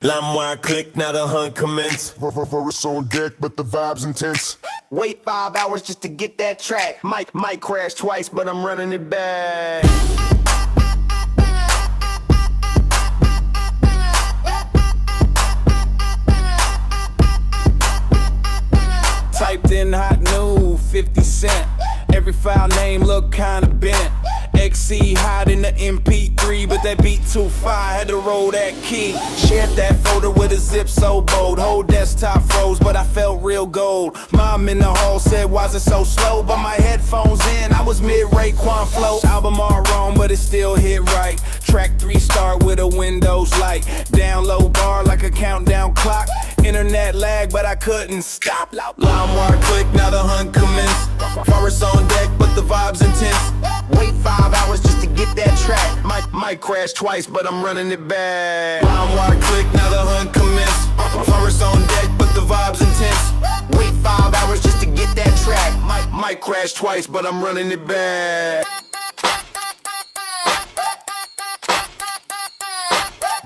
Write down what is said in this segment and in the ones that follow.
LimeWire click, now the hunt commence. Verse on deck, but the vibe's intense. Wait 5 hours just to get that track. Might crash twice, but I'm running it back. Typed in hot new 50 Cent. Every file name look kinda bent. XC hot in the MP3, but that beat too fire, had to roll that key. Shared that folder with a zip so bold. Whole desktop froze, but I felt real gold. Mom in the hall said, why's it so slow? But my headphones in, I was mid-Raekwon flow. Album all wrong, but it still hit right. Track 3 start with a Windows light. Down low bar like a countdown clock. Internet lag, but I couldn't stop. LimeWire click, now the hunt commence. Forest on deck, but the vibe's intense. Wait 5 hours just to get that track. Might crash twice, but I'm running it back. LimeWire click, now the hunt commence. Forest on deck, but the vibe's intense. Wait 5 hours just to get that track. Might crash twice, but I'm running it back.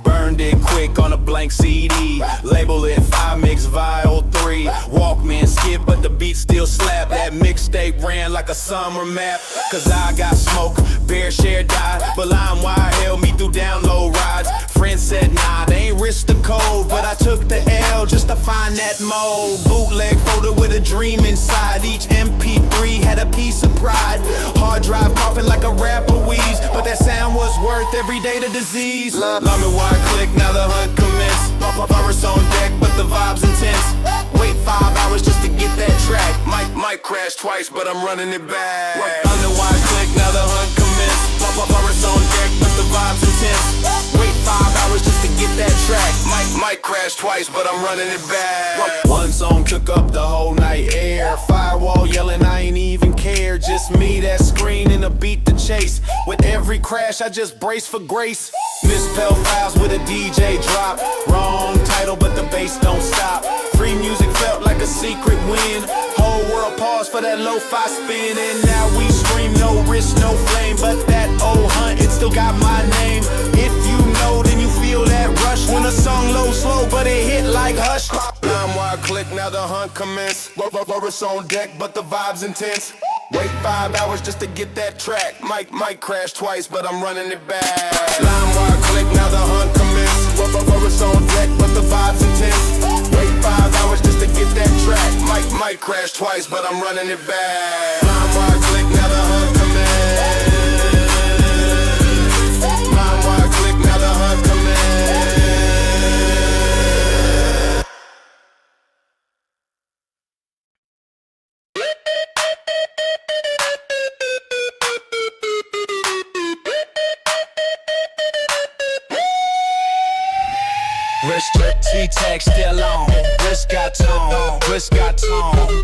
Burned it quick on a blank CD. Label it 5 mix vial 3. Walkman skip, but the beat still slap. That mixtape ran like a summer map. Cause I got smoke, bear share died. But LimeWire held me through download rides. Friends said nah, they ain't risk the code. But I took the L just to find that mode. Bootleg folder with a dream inside. Each MP3 had a piece of pride. Hard drive coughing like a rapper wheeze. But that sound was worth every day the disease. LimeWire click, now the hunt commence. Virus on deck, but the vibe's intense. Wait 5 hours just to get that track. Might crash twice, but I'm running it back. LimeWire click, now the hunt commence. Virus on deck, but the vibe's intense. Wait 5 hours just to get that track. Might crash twice, but I'm running it back. One song took up the whole night air. Firewall yelling, I ain't even care. Just me, that screen, and a beat to chase. With every crash, I just brace for grace. Misspelled files with a DJ drop. Wrong title, but the bass don't stop. Free music felt like a secret win. Whole world paused for that lo-fi spin. And now we stream, no risk, no flame. But that old hunt, it still got my name. If you know, then you feel that rush. When a song low slow, but it hit like hush. LimeWire click, now the hunt commence. Virus on deck, but the vibe's intense. Wait 5 hours just to get that track. Might crash twice, but I'm running it back. LimeWire click, now the hunt commence. Virus on deck, but the vibe's intense. Wait 5 hours just to get that track. Might crash twice, but I'm running it back. LimeWire click, now the hunt commence. LimeWire click, now the hunt commence. T-tag still on, wrist got tone, wrist got tone.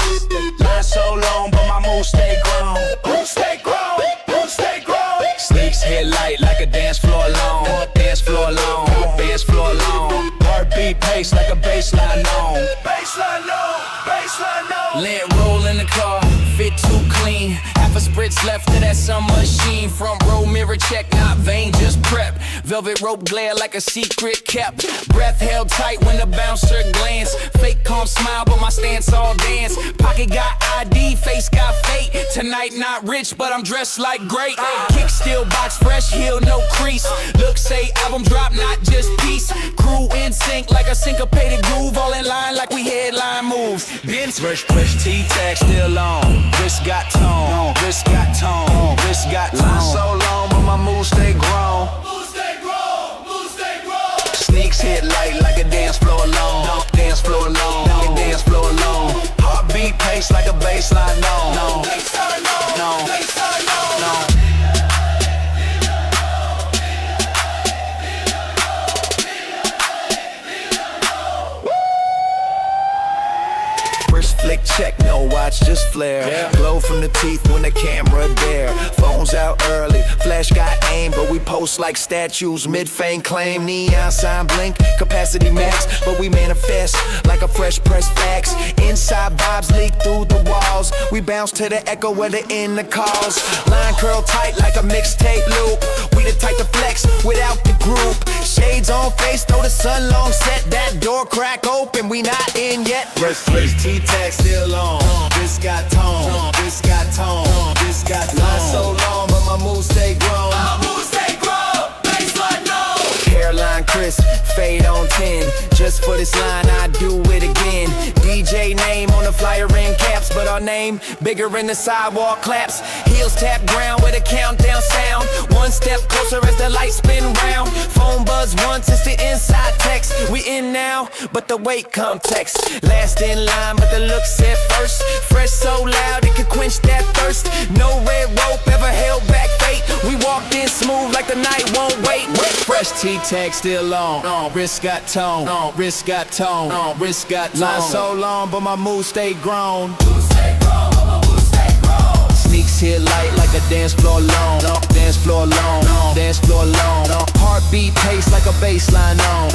Line so long, but my moves stay grown. Moves stay grown, moves stay grown. Sneaks hit light like a dance floor alone. Dance floor alone, dance floor alone. Heartbeat pace like a baseline on. Baseline on, baseline on. Lint roll in the car, fit too clean. Half a spritz left to that some machine. Front row mirror check, not vain, just prep. Velvet rope glare like a secret kept. Breath held tight when the bouncer glance. Fake calm smile, but my stance all dance. Pocket got ID, face got fate. Tonight not rich, but I'm dressed like great. Kick still box fresh, heel no crease. Look say album drop, not just piece. Crew in sync like a syncopated groove. All in line like we headline moves. Benz fresh T-tag still on. Wrist got tone, wrist got tone, wrist got tone. Line so long, but my moves stay grown. Sneaks hit light like a dance floor alone. Dance floor alone, dance floor alone. Heartbeat pace like a baseline, no. No, no, no. Wrist flick check, no watch, just flare. Glow from the teeth when the camera there. Phones out early, flash got aim, but we post like statues. Mid-fame claim, neon sign blink, capacity max, but we manifest like a fresh press fax. Inside vibes leak through the walls. We bounce to the echo where the inner calls. Line curl tight like a mixtape loop. We the type to flex without the group. Shades on face, throw the sun long set. That door crack open, we not in yet. Fresh T-tag still on. This got tone, this got tone, this got tone. Line so long, but my moves stay grown. My moves stay grown, baseline no. Hairline crisp, fade on 10. Just for this line, I do it again. DJ name on the flyer in caps, but our name bigger in the sidewalk claps. Heels tap ground with a countdown sound. One step closer as the lights spin round. Phone buzz once, it's the inside text. We in now, but the wait come text. Last in line, but the look said first. Fresh so loud, it could quench that thirst. No red rope ever held back fate. We walked in smooth like the night won't wait. Fresh T-tag still on. Wrist got tone. Wrist got tone. Wrist got tone. Line so long, but my moves stay grown. Sneaks hit light like a dance floor long. Dance floor long. Dance floor long. Heartbeat pace like a baseline on.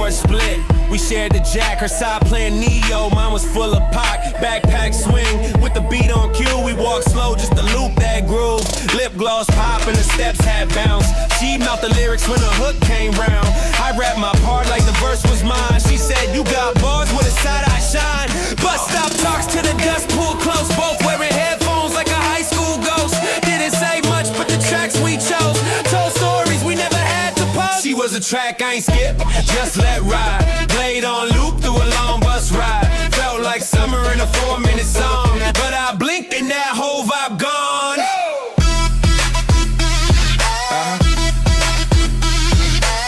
Split. We shared the jack, her side playing Neo, mine was full of Pac. Backpack swing with the beat on cue. We walk slow just to loop that groove. Lip gloss pop and the steps had bounce. She mouth the lyrics when the hook came round. I rap my part like the verse was mine. She said you got bars with a side I shine. Bus stop talks to the dust, pull close. Both wearing headphones like a high school ghost. Didn't say much but the tracks we chose. Told stories we never had to post. She was a track I ain't skip, just let ride. Played on loop through a long bus ride. Felt like summer in a 4-minute song. But I blinked and that whole vibe gone.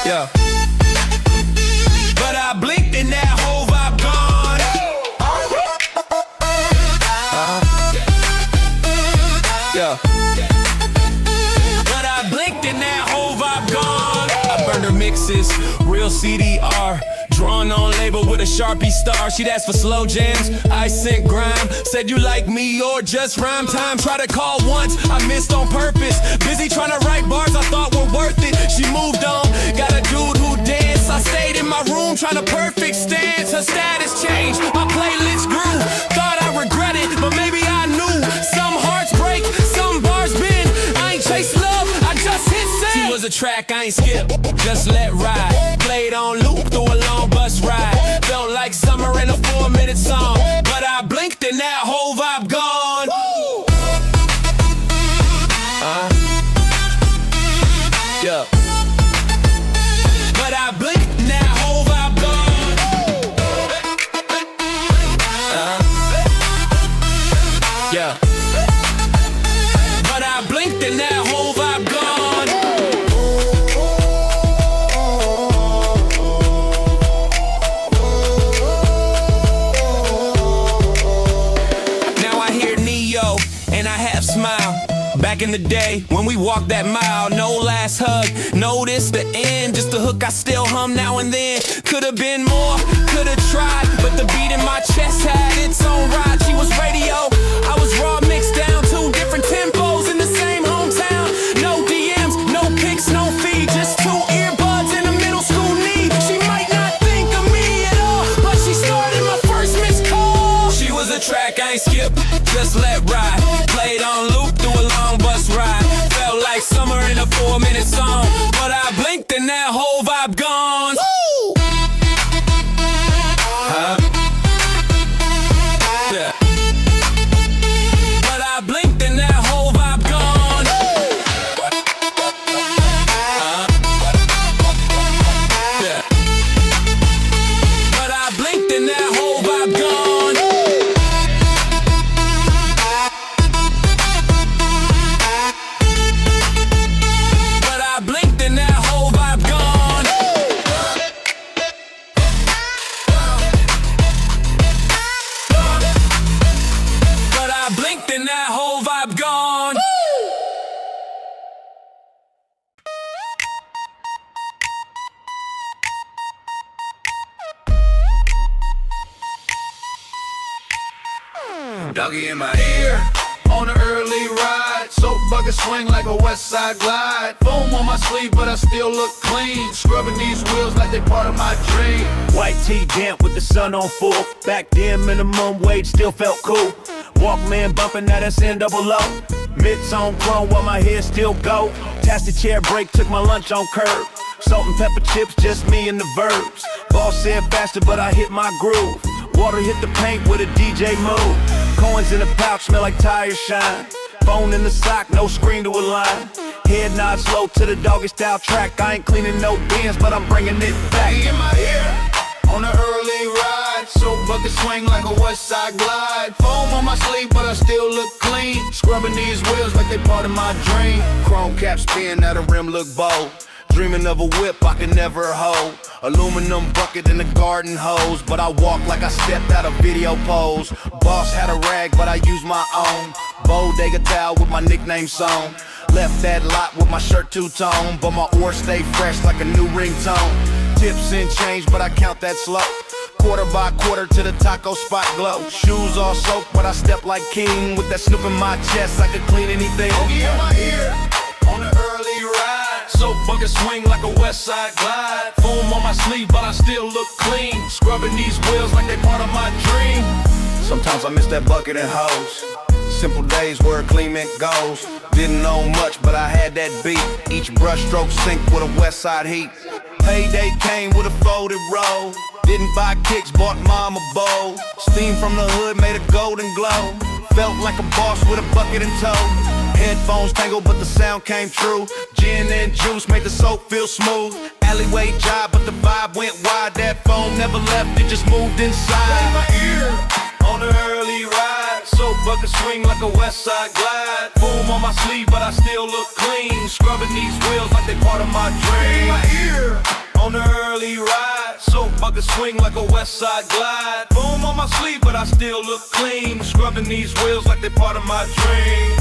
Yeah. But I blinked and that whole vibe gone. Yeah. But I blinked and that whole vibe gone. I burned her mixes, real CDR. Drawn on label with a Sharpie star. She'd ask for slow jams, I sent grime. Said you like me or just rhyme time. Try to call once, I missed on purpose. Busy trying to write bars I thought were worth it. She moved on, got a dude who danced. I stayed in my room trying to perfect stance. Her status changed, my playlist grew. Thought I regret it, but maybe I knew. Some hearts break, some bars bend. I ain't chase love, I just hit send. She was a track I ain't skip, just let ride. Played on loop through a long bus ride. Felt like summer in a 4-minute song. But I blinked and that whole vibe gone. Yeah. But I blinked and that whole vibe gone. Yeah. But I blinked and that whole vibe gone. Back in the day, when we walked that mile, no last hug, notice the end, just a hook I still hum now and then. Could've been more, could've tried, but the beat in my chest had its own ride. She was radio, I was raw, mixed down, 2 different tempos in the same hometown. No DMs, no pics, no feed, just 2 earbuds in a middle school knee. She might not think of me at all, but she started my first missed call. She was a track I ain't skip, just let ride. Played on loop through a long bus ride. Felt like summer in a 4-minute song. But I blinked and that whole vibe gone. Woo! Doggy in my ear. On an early ride, soap bucket swing like a west side glide. Foam on my sleeve, but I still look clean. Scrubbing these wheels like they part of my dream. White tee damp with the sun on full. Back then minimum wage still felt cool. Walkman bumping that SN00. Mitts on chrome while my hair still go. Tasked the chair break, took my lunch on curb. Salt and pepper chips, just me and the verbs. Boss said faster, but I hit my groove. Water hit the paint with a DJ move. Coins in the pouch, smell like tire shine. Phone in the sock, no screen to a line. Head nod slow to the Doggystyle track. I ain't cleaning no bins, but I'm bringing it back. In my ear, on an early ride. Soap bucket swing like a west side glide. Foam on my sleeve, but I still look clean. Scrubbing these wheels like they part of my dream. Chrome cap spin, now the rim look bold. Dreaming of a whip I could never hold. Aluminum bucket in the garden hose, but I walk like I stepped out of video pose. Boss had a rag, but I used my own. Bodega towel with my nickname sewn. Left that lot with my shirt two-tone, but my oar stay fresh like a new ringtone. Tips and change, but I count that slow. Quarter by quarter to the taco spot glow. Shoes all soaked, but I step like king. With that snoop in my chest, I could clean anything. Bogey in my ear, on an early ride. Soap bucket swing like a west side glide. Foam on my sleeve, but I still look clean. Scrubbing these wheels like they part of my dream. Sometimes I miss that bucket and hose. Simple days where clean mint goes. Didn't know much, but I had that beat. Each brush stroke sync with a west side heat. Payday came with a folded roll. Didn't buy kicks, bought mom a bowl. Steam from the hood made a golden glow. Felt like a boss with a bucket in tow. Headphones tangled, but the sound came true. Gin and juice made the soap feel smooth. Alleyway job, but the vibe went wide. That phone never left, it just moved inside. In my ear, on an early ride. Soap bucket swing like a west side glide. Boom on my sleeve, but I still look clean. Scrubbing these wheels like they part of my dream. In my ear, on an early ride. Soap bucket swing like a west side glide. Boom on my sleeve, but I still look clean. Scrubbing these wheels like they part of my dream.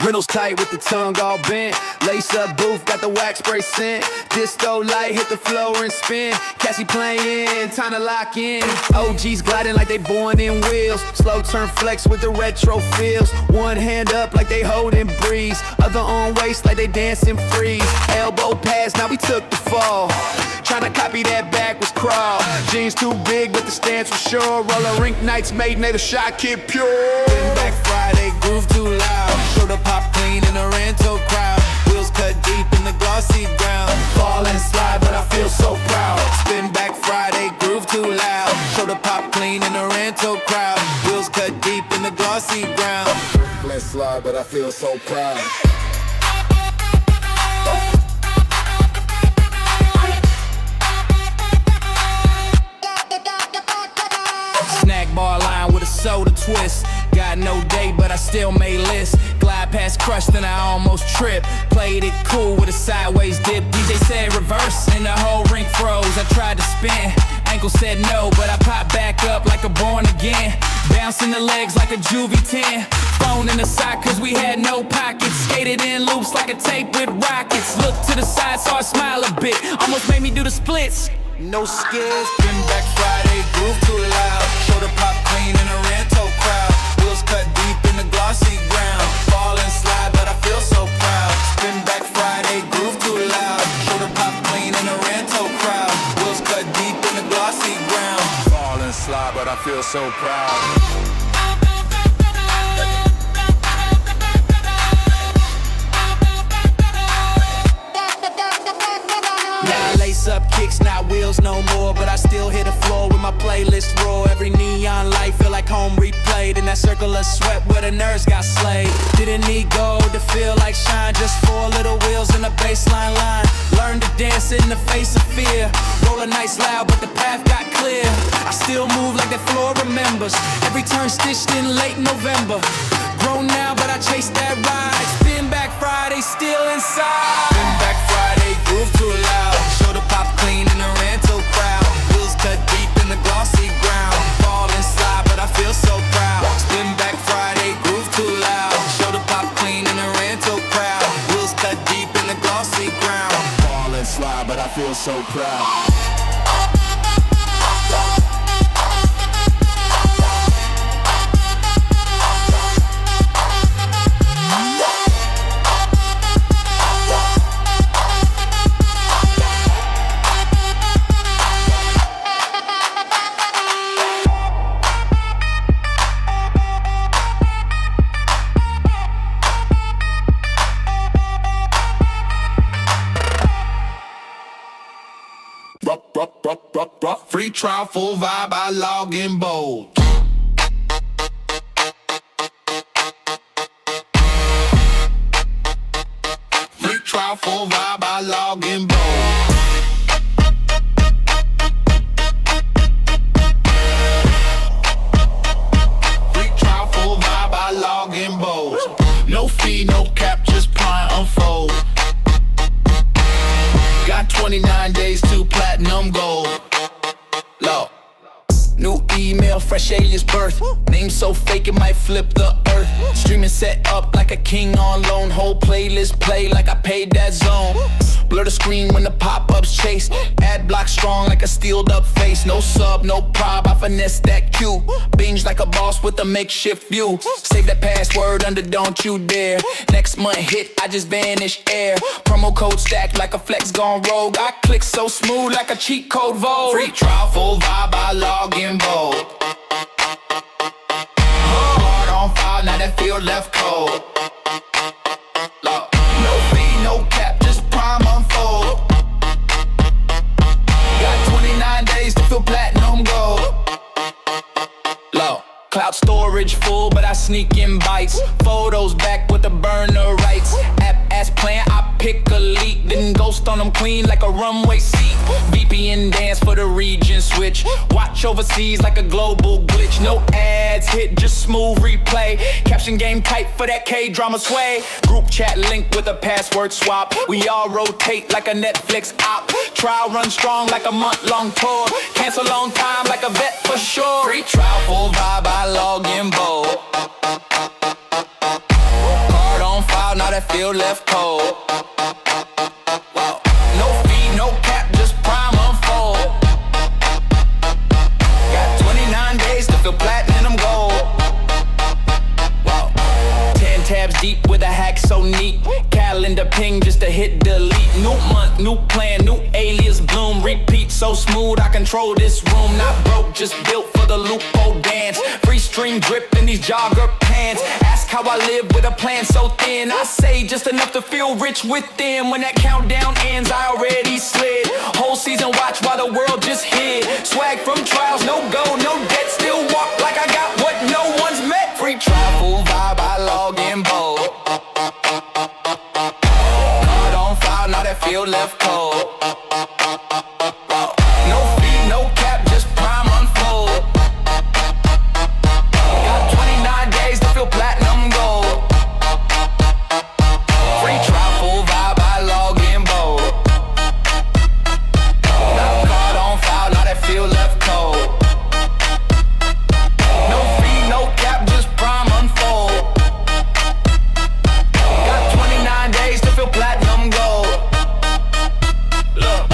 Reynolds tight with the tongue all bent. Lace up booth, got the wax spray scent. Disco light, hit the floor and spin. Cassie playing, time to lock in. OGs gliding like they born in wheels. Slow turn flex with the retro feels. One hand up like they holding breeze. Other on waist like they dancing freeze. Elbow pass, now we took the fall. Tryna copy that backwards crawl. Jeans too big, but the stance was sure. Roller rink nights made native shot kid pure. Getting back Friday, groove too loud. Show the pop clean in a rental crowd. Wheels cut deep in the glossy ground. Fall and slide, but I feel so proud. Spin back Friday, groove too loud. Show the pop clean in a rental crowd. Wheels cut deep in the glossy ground. Let's slide, but I feel so proud. Snack bar line with a soda twist. Got no date, but I still made lists. Glide past Crush, then I almost tripped. Played it cool with a sideways dip. DJ said reverse, and the whole rink froze. I tried to spin, ankle said no, but I popped back up like a born again. Bouncing the legs like a juvie 10. Phone in the sock, cause we had no pockets. Skated in loops like a tape with rockets. Looked to the side, saw her smile a bit. Almost made me do the splits. No skills, spin back Friday, groove too loud. Show the pop clean in a rental crowd. Wheels cut deep in the glossy ground. Fall and slide, but I feel so proud. Spin back Friday, groove too loud. Show the pop clean in a rental crowd. Wheels cut deep in the glossy ground. Fall and slide, but I feel so proud. Up kicks, not wheels no more, but I still hit the floor with my playlist roar. Every neon light feel like home replayed in that circle of sweat where the nerds got slayed. Didn't need gold to feel like shine, just 4 little wheels in a baseline line. Learned to dance in the face of fear. Roll a nice loud, but the path got clear. I still move like that floor remembers. Every turn stitched in late November. Grown now, but I chase that ride. Spin back Friday, still inside. Spin back Friday, groove too loud. Show the pop clean in a rental crowd. Wheels cut deep in the glossy slide, but I feel so proud. Free trial, full vibe, I log in bold. Free trial, full vibe, I log in bold. Free trial, full vibe, I log in bold. No fee, no cap, just prime unfold. Got 29 days to platinum gold. Low. New email, fresh alias birth. Name so fake it might flip the earth. Streaming set up like a king on loan. Whole playlist play like I paid that zone. Blur the screen when the pop-ups chase. Ad block strong like a steeled up face. No sub, no prob, I finesse that queue. Binge like a boss with a makeshift view. Save that password under don't you dare. Next month hit, I just vanish air. Promo code stacked like a flex gone rogue. I click so smooth like a cheat code Vol. Free trial, full vibe, I log in bold. Hard on fire, now that feel left cold. No fee, no cap, just prime unfold. Got 29 days to feel platinum gold. Low. Cloud storage full, but I sneak in bites. Photos back with the burner rights. App ass plan, I pick a leak. Then ghost on them clean like a runway seat. VPN dance for the region switch. Watch overseas like a global glitch. No ads hit, just smooth replay. Caption game tight for that K-drama sway. Group chat link with a password swap. We all rotate like a Netflix op. Trial run strong like a month-long tour. Cancel on time like a vet for sure. Free trial, full vibe, I log in bold. Card on file, now that feel left cold. Wow. No fee, no cap, just prime unfold. Got 29 days to feel platinum gold. Wow. 10 tabs deep with a hack so neat. Calendar ping just to hit delete. New month, new plan, new alias bloom. Repeat so smooth, I control this room. Not broke, just built for the loophole dance. Free stream drip in these jogger pants. Ask how I live with a plan so thin. I say just enough to feel rich within. When that countdown ends, I already slid. Whole season watch while the world just hid. Swag from trials, no go, no debt. Still walk like I got what no one's met. Free trial, full vibe, I log in bold. Card on file, now that feel left cold. No fee, no cap, just prime unfold. Got 29 days to feel platinum gold. Free trial, full vibe, I log in bold. Now card on file, now that feel left cold. No fee, no cap, just prime unfold. Got 29 days to feel platinum gold. Look.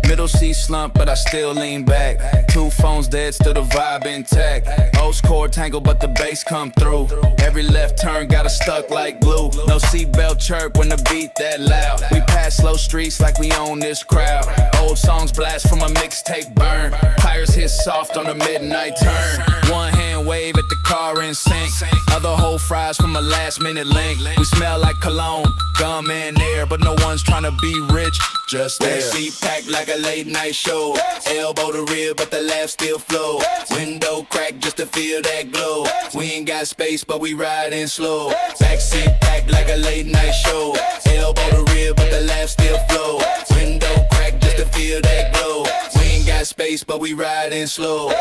Middle seat slump, but I still lean back. Two phones dead, still the vibe intact. Old chord tangle, but the bass come through. Every left turn got us stuck like glue. No seatbelt chirp when the beat that loud. We pass slow streets like we own this crowd. Old songs blast from a mixtape burn. Tires hit soft on the midnight turn. One hand wave at the car in sync. Other whole fries from a last minute link. We smell like cologne, gum and air, but no one's trying to be rich. Just there. Seat packed like a late night show. Elbow to rear, but the laugh still flow. Window crack just to feel that glow. We ain't got space, but we riding slow. Backseat packed like a late night show. Elbow to rear, but the laugh still flow. Window crack just to feel that glow. We ain't got space, but we riding slow.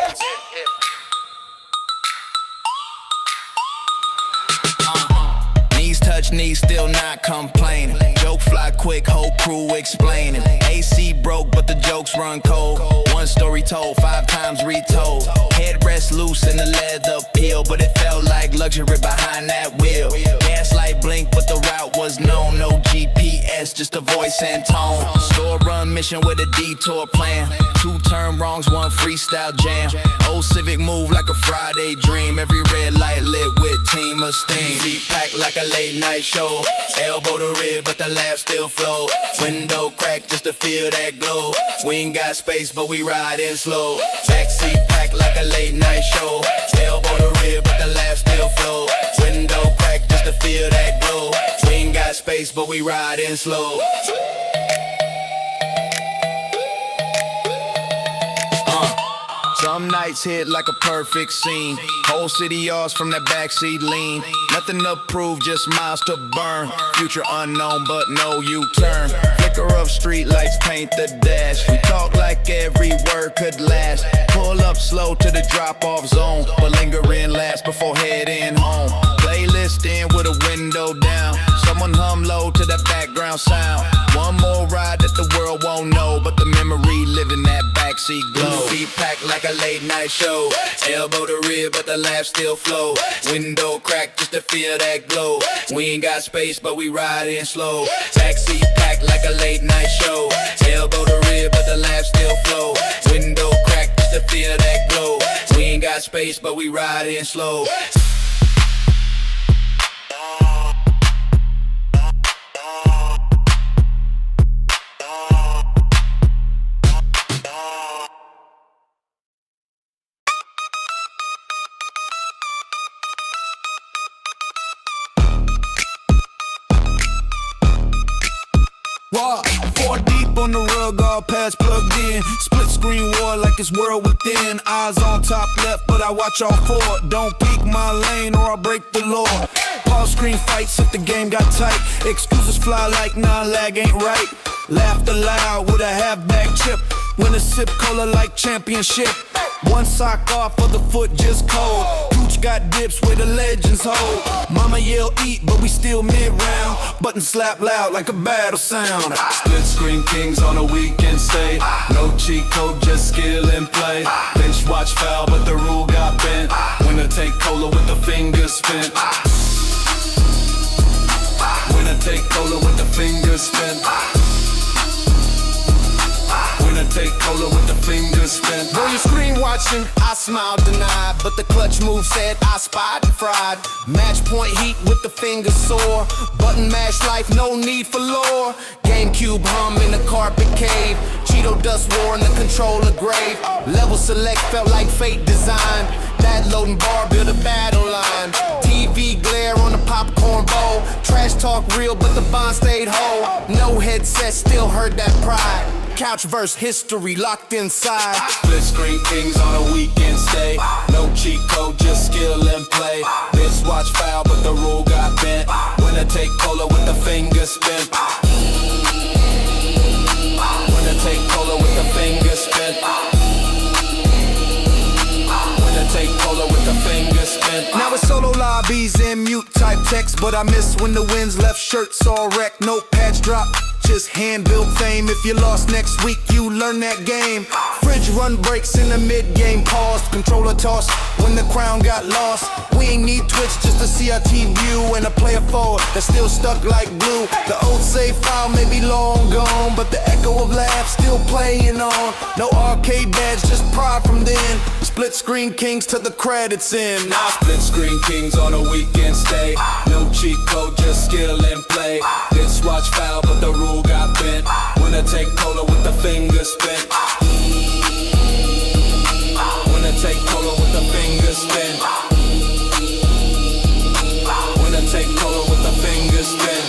Knees touch knees, still not complaining. Joke fly quick. quick, whole crew explaining. AC broke, but the jokes run cold. One story told, 5 times retold. Headrest loose and the leather peel, but it felt like luxury behind that wheel. Gaslight blink, but the route was known. No GPS, just a voice and tone. Store run mission with a detour plan. 2 turn wrongs, 1 freestyle jam. Old Civic move like a Friday dream. Every red light lit with team of steam. Seat packed like a late night show. Elbow to rib, but the laugh still flow. Window crack just to feel that glow. We ain't got space, but we riding slow. Backseat packed like a late night show. Elbow to rib, but the laugh still flow. Window crack just to feel that glow. We ain't got space, but we riding slow. Some nights hit like a perfect scene. Whole city yards from that backseat lean. Nothing to prove, just miles to burn. Future unknown, but no U-turn. Flicker of street lights paint the dash. We talk like every word could last. Pull up slow to the drop-off zone, but linger in last before heading home. Playlist in with a window down. Someone hum low to the background sound. One more ride that the world won't know, but the memory living that backseat glow. Feet packed like a late night show. Elbow to rib, but the laugh still flow. Window crack just to feel that glow. We ain't got space, but we riding slow. Backseat packed like a late night show. Elbow to rib, but the laugh still flow. Window crack just to feel that glow. We ain't got space, but we riding slow. Walk 4 deep on the rug, all past plugged in. Split screen war like it's world within. Eyes on top left, but I watch all 4. Don't peek my lane or I'll break the law. Pause screen fights if the game got tight. Excuses fly like nah, lag ain't right. Laughed aloud with a half-bag chip. Win a sip cola like championship. 1 sock off for the foot just cold. Cooch got dips where the legends hold. Mama yell eat, but we still mid-round. Button slap loud like a battle sound. Split screen kings on a weekend stay. No cheat code, just skill and play. Bench watch foul, but the rule got bent. Winner take cola with the fingers spent. Winner take cola with the fingers spent. Winner take cola with the fingers spent. On your screen watching, I smiled denied, but the clutch move said I spied and fried. Match point heat with the fingers sore. Button mash life, no need for lore. GameCube hum in the carpet cave. Cheeto dust war in the controller grave. Level select felt like fate design. That loading bar built a battle line. TV glare on the popcorn bowl. Trash talk real, but the bond stayed whole. No headset, still heard that pride. Couch verse history locked inside. Split screen kings on a weekend stay. No cheat code, just skill and play. This watch foul, but the rule got bent. Winner take cola with the fingers spent. Winner take cola with the fingers spent. Winner take cola with the fingers spent. Now it's solo lobbies and mute type text, but I miss when the winds left shirts all wrecked. No patch drop, just hand-built fame. If you lost next week, you learn that game. Fridge run breaks in the mid-game pause. Controller toss when the crown got lost. We ain't need Twitch, just a CRT view and a player forward that's still stuck like glue. The old save file may be long gone, but the echo of laughs still playing on. No arcade badge, just pride from then. Split screen kings to the credits in. Split screen kings on a weekend stay. No cheat code, just skill and play. This watch foul, but the rule got bent. Winner take cola with the fingers spent. Winner take cola with the fingers spent. Winner take cola with the fingers spent.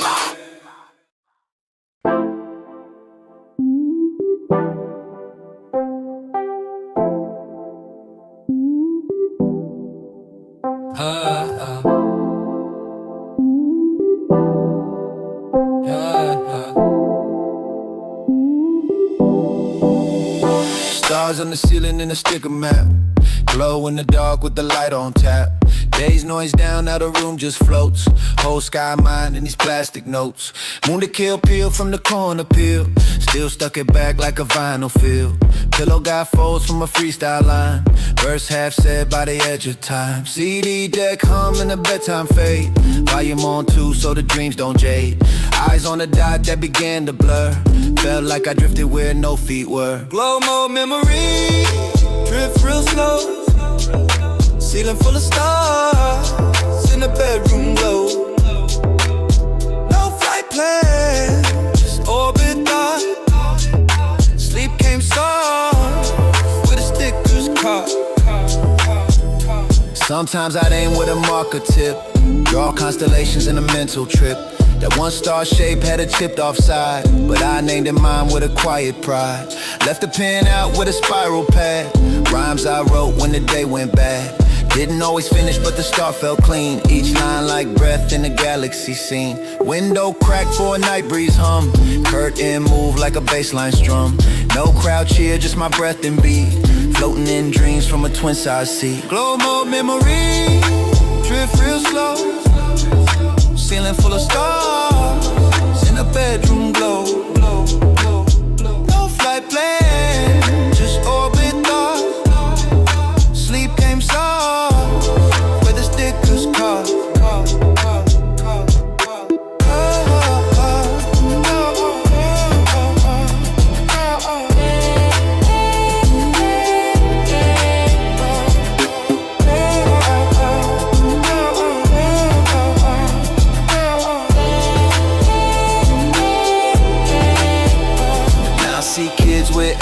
Stars on the ceiling and a sticker map. Glow in the dark with the light on tap. Days noise down, now the room just floats. Whole sky mine in these plastic notes. Moon to kill, peel from the corner peel. Still stuck it back like a vinyl feel. Pillow got folds from a freestyle line. Verse half said by the edge of time. CD deck hum in the bedtime fade. Volume on 2 so the dreams don't jade. Eyes on the dot that began to blur. Felt like I drifted where no feet were. Glow mode memory, drift real slow. Ceiling full of stars, in the bedroom glow. No flight plan, just orbit thought. Sleep came soft, with a sticker's caught. Sometimes I'd aim with a marker tip. Draw constellations in a mental trip. That one star shape had a chipped off side, but I named it mine with a quiet pride. Left the pen out with a spiral pad. Rhymes I wrote when the day went bad. Didn't always finish, but the start felt clean. Each line like breath in a galaxy scene. Window cracked for a night breeze hum. Curtain move like a bassline strum. No crowd cheer, just my breath and beat. Floating in dreams from a twin size seat. Glow mode memory, drift real slow. Ceiling full of stars, in a bedroom glow. No flight plan, just orbit thought. Sleep came soft, where the stickers caught.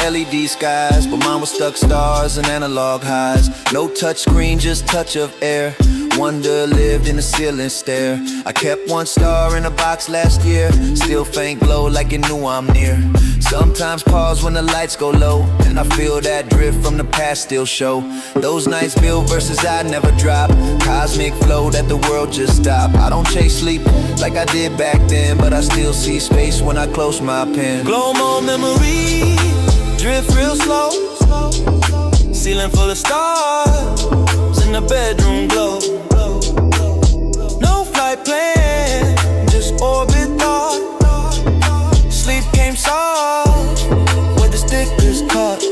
LED skies, but mine was stuck stars and analog highs. No touch screen, just touch of air. Wonder lived in the ceiling stare. I kept one star in a box last year. Still faint glow like it knew I'm near. Sometimes pause when the lights go low, and I feel that drift from the past still show. Those nights build verses I never drop. Cosmic flow that the world just stopped. I don't chase sleep like I did back then, but I still see space when I close my pen. Glow mode memory, drift real slow. Ceiling full of stars, in the bedroom glow. No flight plan, just orbit thought. Sleep came soft, where the stickers caught.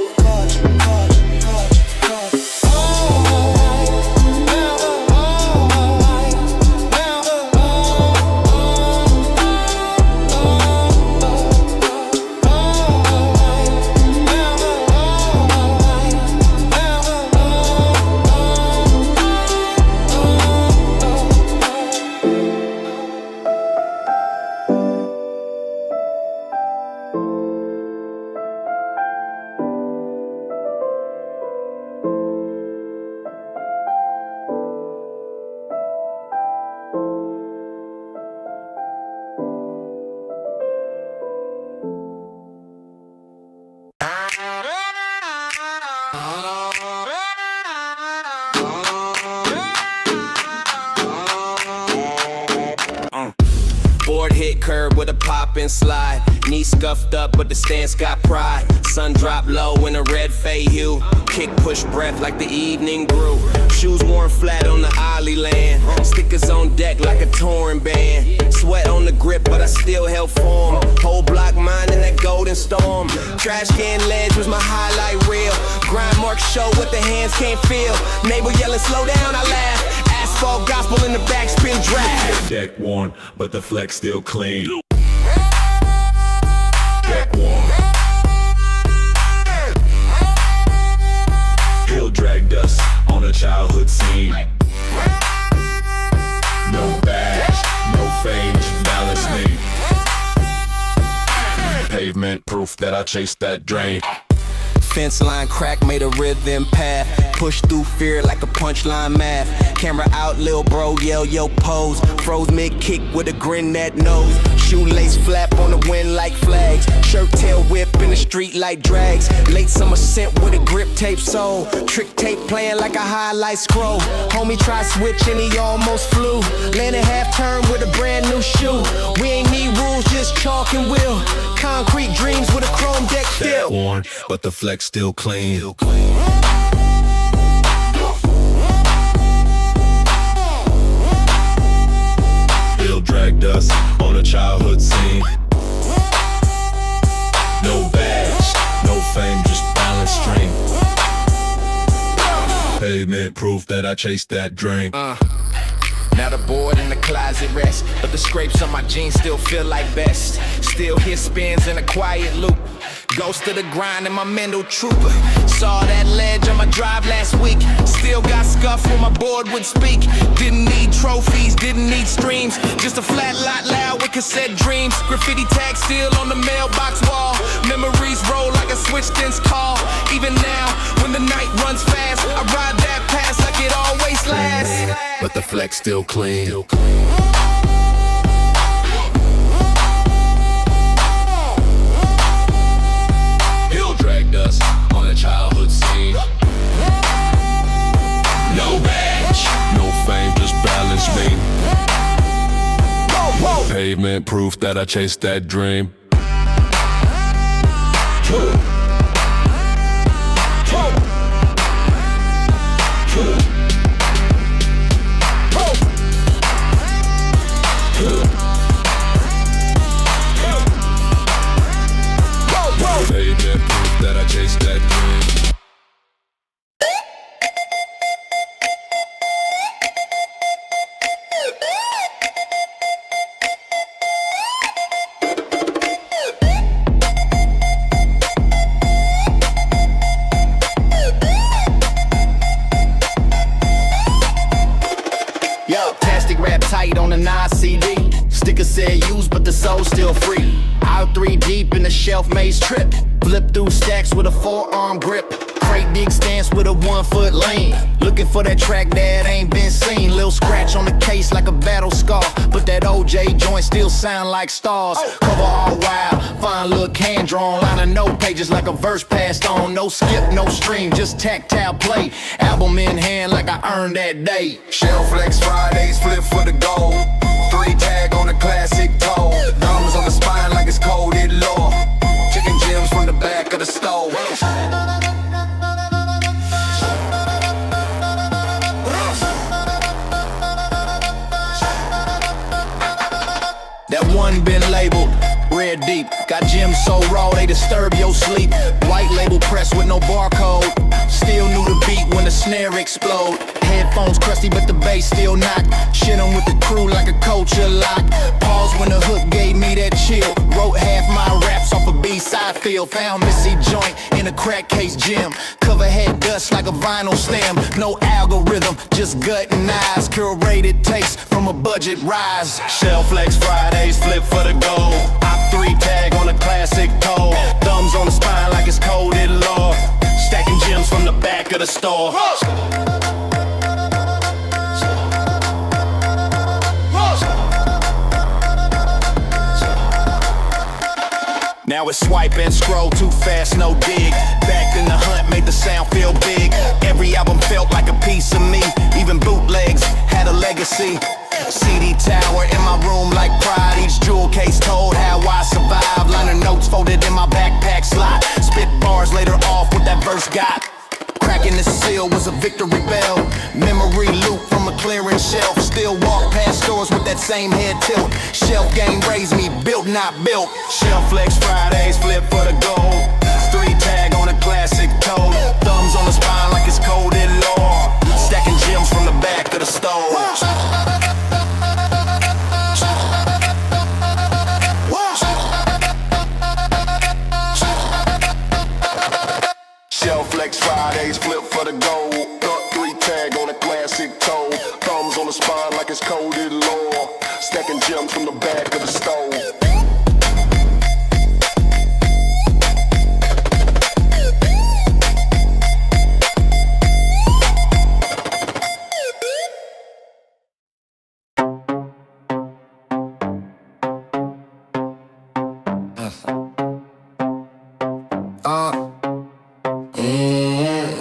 Curb with a pop and slide. Knee scuffed up, but the stance got pride. Sun drop low in a red fade hue. Kick push breath like the evening brew. Shoes worn flat on the Ollie land. Stickers on deck like a touring band. Sweat on the grip, but I still held form. Whole block mine in that golden storm. Trash can ledge was my highlight reel. Grind mark show what the hands can't feel. Neighbor yelling slow down, I laugh. Asphalt gospel in the backspin draft. Deck worn, but the flex still clean. Deck worn. Hill drag dust on a childhood scene. No badge, no fame, just balance me. Pavement proof that I chased that drain. Fence line crack made a rhythm path. Push through fear like a punchline math. Camera out, lil' bro, yell, yo, pose. Froze mid-kick with a grin that nose. Shoelace flap on the wind like flags. Shirt tail whip in the street like drags. Late summer scent with a grip tape sole. Trick tape playing like a highlight scroll. Homie tried switch and he almost flew. Landed half turn with a brand new shoe. We ain't need rules, just chalk and wheel. Concrete dreams with a chrome deck Deck fill. worn, but the flex still clean. drag dust on a childhood scene. No badge, no fame, just balance stream. Pavement proof that I chased that dream. Now the board in the closet rest, but the scrapes on my jeans still feel like best. Still hear spins in a quiet loop. Ghost of the grind in my mental trooper. Saw that ledge on my drive last week. Still got scuffed when my board would speak. Didn't need trophies, didn't need streams. Just a flat lot loud with cassette dreams. Graffiti tag still on the mailbox wall. Memories roll like a switch dance call. Even now, when the night runs fast, I ride that past like it always lasts. But the flex still clean. Hill drag dust on a childhood scene. No badge, no fame, just balance me. Pavement proof that I chased that dream. Pavement proof that I chased that dream. Yo, plastic wrap tight on the 9 CD. Sticker said used, but the soul's still free. Out 3 deep in the shelf maze trip. Flip through stacks with a 4-arm grip. Crate dig stance with a 1-foot lane. Looking for that track that ain't been seen. Lil scratch on the case like a battle scar. But that OJ joint still sound like stars. Cover all wild, fine look hand drawn. Line of note pages like a verse passed on. No skip, no stream, just tactile play. Album in hand like I earned that day. Shell flex Fridays, flip for the gold. 3 tag on a classic toe. Thumbs on the spine like it's coded law. Chicken gems from the back of the stove. That one been labeled red deep. Got gems so raw they disturb your sleep. White label press with no barcode. Still knew the beat when the snare explode. Headphones crusty but the bass still knock. Shit on with the crew like a culture lock. Pause when the hook gave me that chill. Wrote half my raps off a B-side feel. Found Missy joint in a crack case gym. Cover head dust like a vinyl stem. No algorithm, just gut and eyes. Curated taste from a budget rise. Shell flex Fridays, flip for the gold. Op 3 tag on a classic toe. Thumbs on the spine like it's coded law. Stacking gems from the back of the store. Now it's swipe and scroll too fast, no dig. Back in the hunt, made the sound feel big. Every album felt like a piece of me. Even bootlegs had a legacy. CD tower in my room like pride. Each jewel case told how I survived. Liner notes folded in my backpack slot. Spit bars later off what that verse got. Cracking the seal was a victory bell. Memory loop from a clearance shelf. Still walk past stores with that same head tilt. Shelf game raised me, built not built. Shelf flex Fridays, flip for the gold. 3 tag on a classic toe. Thumbs on the spine like it's coded law. Stacking gems from the back of the store. Shell flex Fridays, flip for the gold. 3 tag on a classic toe. Thumbs on the spine like it's coded law. Stacking gems from the back of the stove.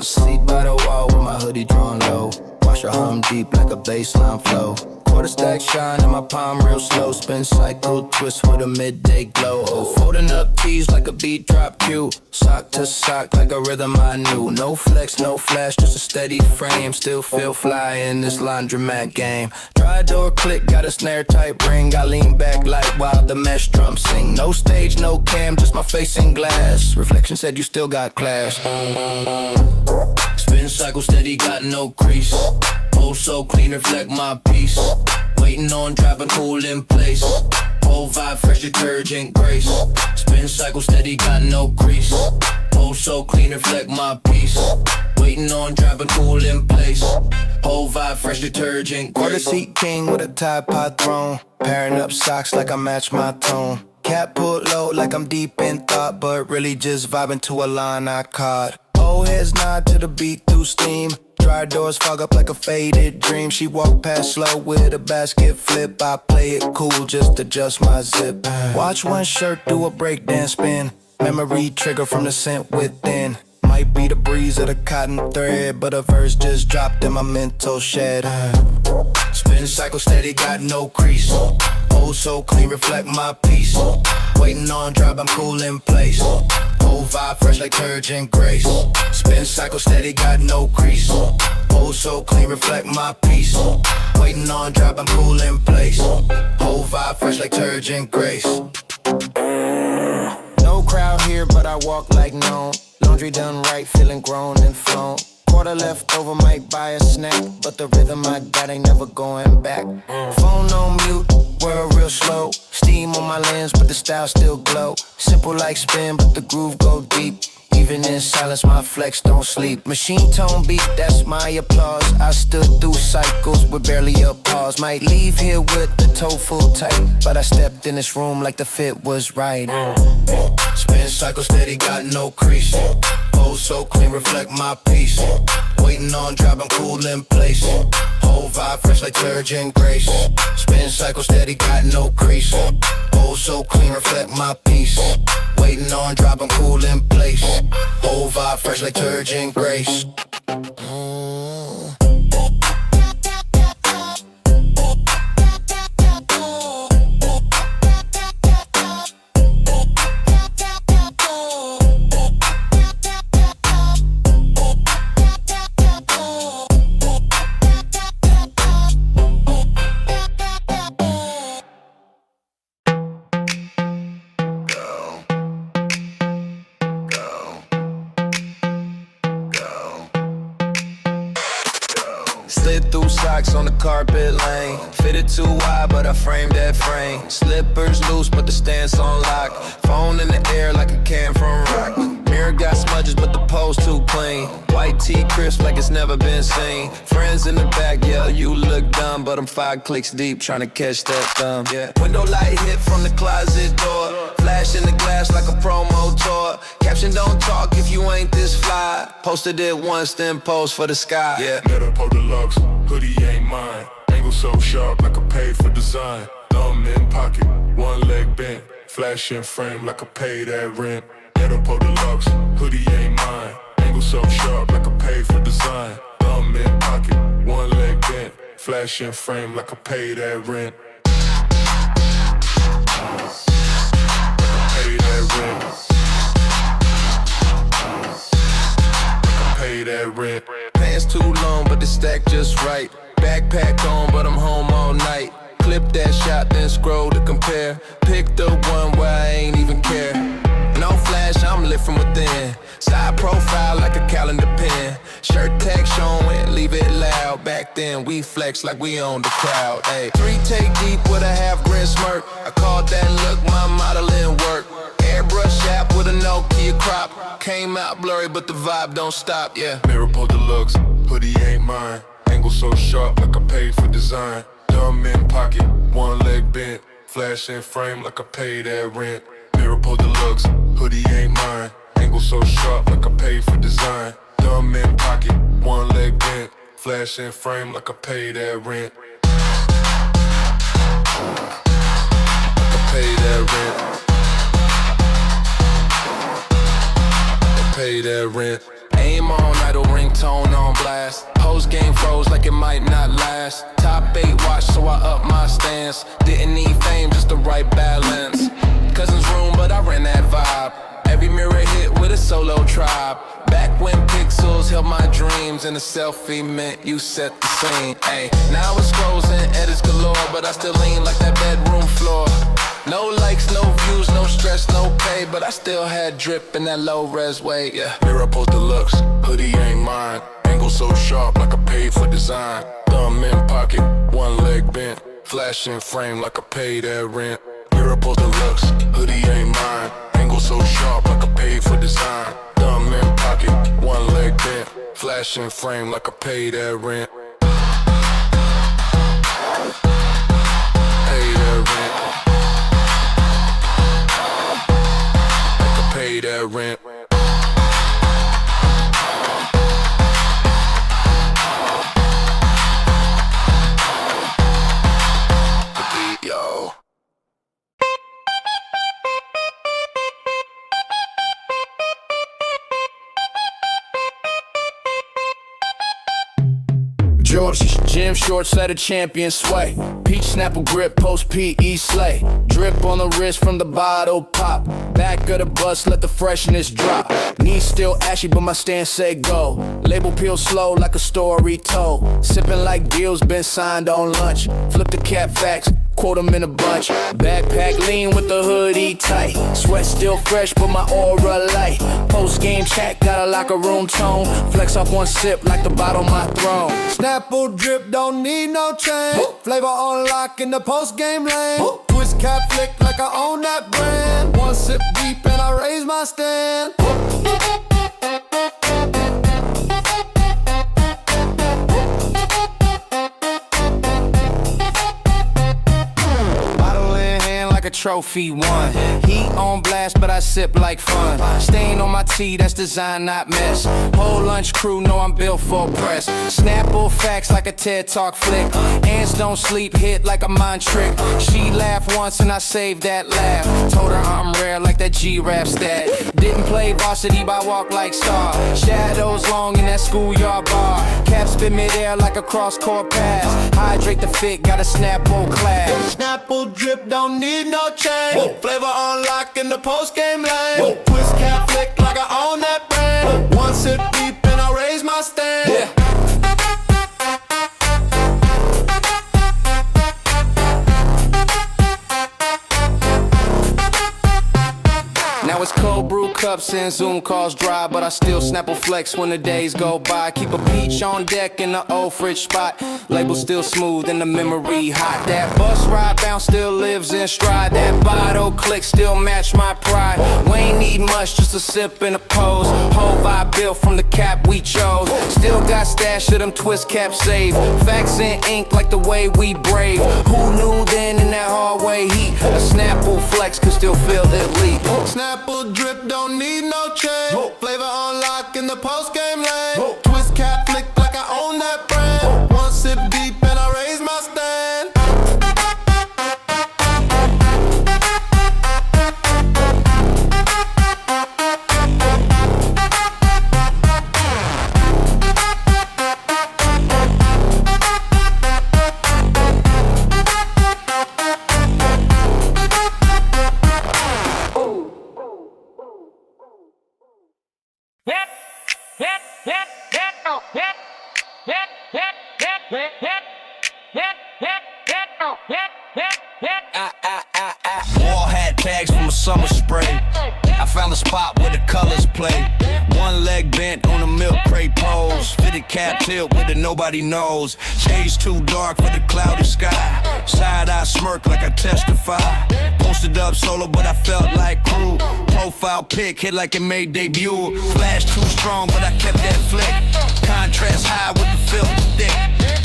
Sleep by the wall with my hoodie drawn low. Wash your hum deep like a baseline flow. for the stack shine in my palm real slow. Spin cycle, twist with a midday glow. Oh, folding up keys like a beat drop cue. Sock to sock like a rhythm I knew. No flex, no flash, just a steady frame. Still feel fly in this laundromat game. Dry door click, got a snare type ring. I lean back like while the mesh drum sing. No stage, no cam, just my face in glass. Reflection said you still got class. Spin cycle steady, got no crease. Oh, so clean, reflect my piece. Waiting on dropping cool in place. Whole vibe, fresh detergent, grace. Spin cycle steady, got no crease. Oh, so clean, reflect my piece. Waiting on dropping cool in place. Whole vibe, fresh detergent, grace. Quarter seat king with a Tide Pod throne. Pairing up socks like I match my tone. Cap pulled low like I'm deep in thought, but really just vibing to a line I caught. Old heads nod to the beat through steam. Dry doors fog up like a faded dream. She walked past slow with a basket flip. I play it cool, just adjust my zip. Watch one shirt do a breakdance spin. Memory trigger from the scent within. Might be the breeze of the cotton thread, but a verse just dropped in my mental shed. Spin cycle steady, got no crease. Oh, so clean, reflect my piece. Waiting on drop, I'm cool in place. Whole vibe, fresh like detergent, grace. Spin cycle steady, got no crease. Oh, so clean, reflect my piece. Waiting on drop, I'm cool in place. Whole vibe, fresh like detergent, grace. No crowd here, but I walk like known. Laundry done right, feeling grown and flown. Quarter left over, might buy a snack, but the rhythm I got ain't never going back. Phone on mute, world real slow. Steam on my lens, but the style still glow. Simple like spin, but the groove go deep. Even in silence, my flex don't sleep. Machine tone beat, that's my applause. I stood through cycles with barely a pause. Might leave here with the toe full tight, but I stepped in this room like the fit was right. Spin cycle steady, got no crease. Oh, so clean, reflect my piece. Waiting on drop, I'm cool in place. Whole vibe, fresh like detergent, grace. Spin cycle steady, got no crease. Oh, so clean, reflect my piece. Waiting on drop, I'm cool in place. Whole vibe, fresh like detergent, grace. Slid through socks on the carpet lane. Fitted too wide, but I framed that frame. Slippers loose, but the stance on lock. Phone in the air like a can from rock. Mirror got smudges, but the pose too clean. White tee crisp like it's never been seen. Friends in the back, yeah, you look dumb, but I'm 5 clicks deep trying to catch that thumb. Yeah. Window light hit from the closet door. Flash in the glass like a promo tour. Caption don't talk if you ain't this fly. Posted it once, then post for the sky. Yeah. Met up on Deluxe, hoodie ain't mine. Angle so sharp like I paid for design. Thumb in pocket, one leg bent. Flash in frame like I paid that rent. Met up on Deluxe, hoodie ain't mine. Angle so sharp like I paid for design. Thumb in pocket, one leg bent. Flash in frame like I paid that rent. Pay that rent. Pants too long, but the stack just right. Backpack on, but I'm home all night. Clip that shot, then scroll to compare. Pick the one where I ain't even care. No flash, I'm lit from within. Side profile like a calendar pin. Shirt tag showing, leave it loud. Back then, we flex like we owned the crowd. Ay. 3 take deep with a half grin smirk. I called that look my modeling work. Airbrush app with a Nokia crop. Came out blurry, but the vibe don't stop, yeah. Mirror pull Deluxe, hoodie ain't mine. Angle so sharp like I paid for design. Thumb in pocket, one leg bent. Flash in frame like I paid that rent. Mirror pull Deluxe, hoodie ain't mine. Angle so sharp like I paid for design. Thumb in pocket, one leg bent. Flash in frame like I paid that rent. Like I paid that rent. Pay that rent. Ain't game on, idle ringtone on blast. Post game froze like it might not last. Top 8 watch, so I up my stance. Didn't need fame, just the right balance. Cousin's room, but I ran that vibe. Every mirror hit with a solo tribe. Back when pixels held my dreams and a selfie meant you set the scene. Ay, now it's scrolls and edits galore, but I still lean like that bedroom floor. No likes, no views, no stress, no pay, but I still had drip in that low res way, yeah. Mirror post deluxe, hoodie ain't mine. Angle so sharp like I paid for design. Thumb in pocket, one leg bent. Flash in frame like I paid that rent. Mirror post deluxe, hoodie ain't mine. Angle so sharp like I paid for design. Thumb in pocket, one leg bent. Flash in frame like I paid that rent. Pay that rent. Like I paid that rent. Gym shorts let a champion sway. Peach Snapple grip, post PE slay. Drip on the wrist from the bottle pop. Back of the bus, let the freshness drop. Knees still ashy, but my stance say go. Label peel slow like a story told. Sipping like deals been signed on lunch. Flip the cap facts, quote them in a bunch. Backpack lean with the hoodie tight. Sweat still fresh, but my aura light. Post game chat, got a locker room tone. Flex off one sip like the bottom my throne. Snapple drip, don't need no change. Flavor on lock in the post game lane. Twist cap flick like I own that brand. One sip deep and I raise my stand. Like a trophy won. Heat on blast, but I sip like fun. Stain on my tee, that's design, not mess. Whole lunch crew know I'm built for press. Snapple facts like a TED Talk flick. Ants don't sleep, hit like a mind trick. She laughed once and I saved that laugh. Told her I'm rare like that G-Rap stat. Didn't play varsity, but walk like star. Shadows long in that schoolyard bar. Cap spin midair like a cross-court pass. Hydrate the fit, got a Snapple class. Snapple drip, don't need no change. Flavor on lock in the post game lane. Twist cap flick like I own that brand. One sip deep and I raise my stand. Yeah. Now it's cold brew cups and Zoom calls dry, but I still Snapple flex when the days go by. Keep a peach on deck in the old fridge spot. Label still smooth and the memory hot. That bus ride bounce still lives in stride. That bottle click still match my pride. We ain't need much, just a sip and a pose. Whole vibe built from the cap we chose. Still got stash of them twist caps saved. Facts in ink like the way we brave. Who knew then in that hallway heat? A Snapple flex could still feel elite. Snapple drip, don't need no change. Flavor on lock in the post game lane. Twist cap flick like I own that brand. One sip deep and I raise my stand. Wall hat tags from a summer spray. I found a spot where the colors play. One leg bent on a milk crate pose. Fitted cap tilt with it nobody knows. Shades too dark for the cloudy sky. Side eye smirk like I testify. Posted up solo but I felt like crew. Profile pic hit like it made debut. Flash too strong but I kept that flick. Contrast high with the filter thick.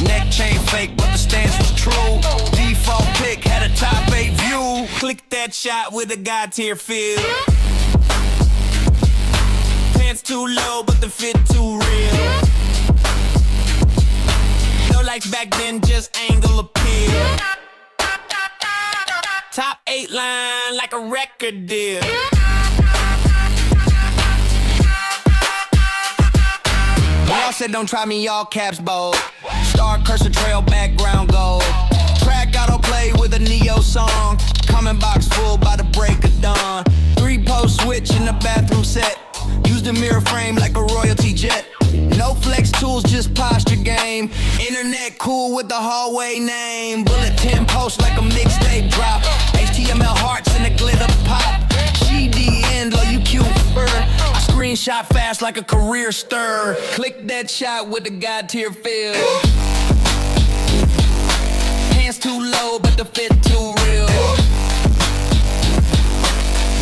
Neck chain fake but the stance was true. Default pick had a top 8 view. Click that shot with a God tier feel. Pants too low but the fit too real. No lights back then, just angle appeal. Top 8 line like a record deal. boss said don't try me, all caps bold. Star cursor trail, background gold. Track autoplay with a Neo song. Coming box full by the break of dawn. 3-post switch in the bathroom set. Use the mirror frame like a royalty jet. No flex tools, just posture game. Internet cool with the hallway name. Bullet 10 post like a mixtape drop. HTML hearts and a glitter pop. GDN, low you cute fur. I screenshot fast like a career stir. Click that shot with the God tier feel. Hands too low, but the fit too real.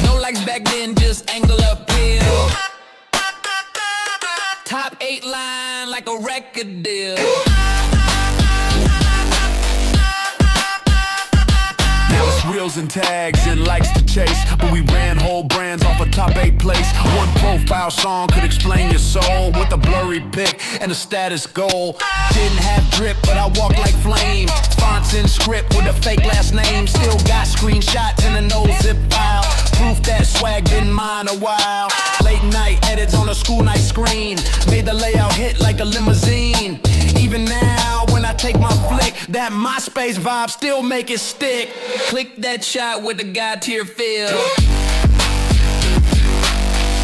No likes back then, just angle uphill. Top 8 line like a record deal. Now it's reels and tags and likes to chase, but we ran whole brands off a top 8 place. One profile song could explain your soul with a blurry pic and a status goal. Didn't have drip, but I walk like flame. Fonts in script with a fake last name. Still got screenshots in a no zip file. Proof that swag been mine a while. Late night edits on a school night screen. Made the layout hit like a limousine. Even now when I take my flick, that MySpace vibe still make it stick. Click that shot with the God tier feel.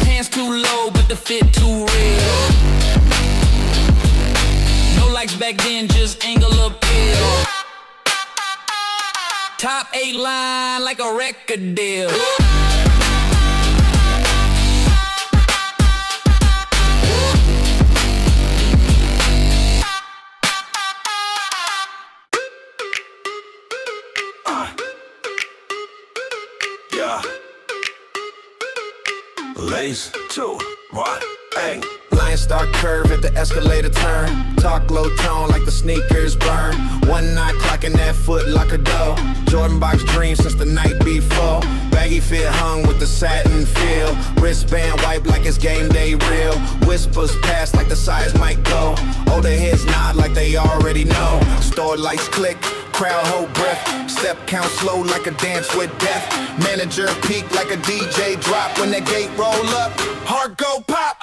Hands too low, but the fit too real. No likes back then, just angle uphill. Top 8 line like a record deal. Lace 2, what? Hey. Line start curve at the escalator turn. Talk low tone like the sneakers burn. 1 9 clocking that foot like a dough. Jordan box dream since the night before. Baggy fit hung with the satin feel. Wristband wipe like it's game day real. Whispers pass like the size might go. Older heads nod like they already know. Store lights click, crowd hold breath. Step count slow like a dance with death. Manager peak like a DJ drop. When that gate roll up, heart go pop.